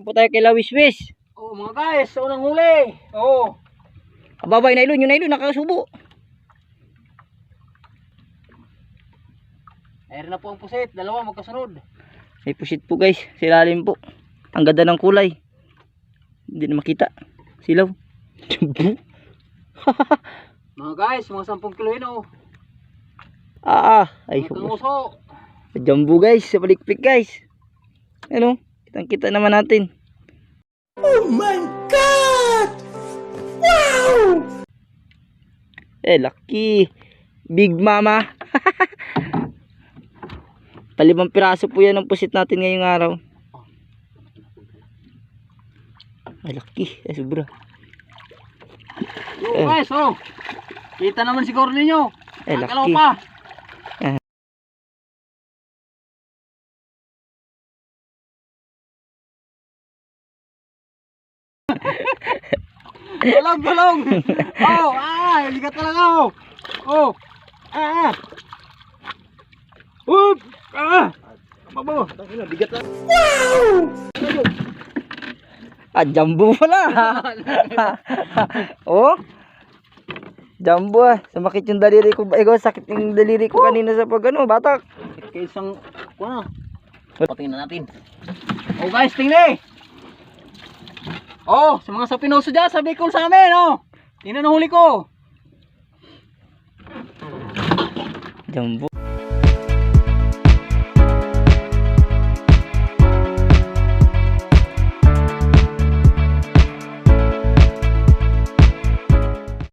po tayo kay Lawiswis. Oh mga guys, unang huli. Oh. Ababay nailon, yung nailon nakasubo. Ayan na po ang pusit, dalawa magkasunod. May pusit po guys, silalim po. Ang ganda ng kulay. Hindi na makita. Silaw. Mga guys, mga 10 kilo yun oh. Ay, Mga kanguso. jumbo guys, sa balikpik guys. Ano? Kitang kita naman natin. Oh my God! Wow! Lucky. Big mama. Palimang piraso po yan ang pusit natin ngayong araw. Lucky. Sobra. Yo guys, oh. Kita naman siguro ninyo. Nakalaw Lucky. pa. Galong. Oh, ligat talaga oh. Oh. Oop. Babo, tangina bigat lang. Wow! Jumbo pala. Oh. Jumbo Sumakit yung daliri ko. Sakit yung daliri ko kanina sa batak. Kaya isang, patingin na natin. Oh guys, tingnan. Oh, sa mga sapinoso dyan, sabi ko sa amin, oh. Tingnan ang huli ko. Jumbo.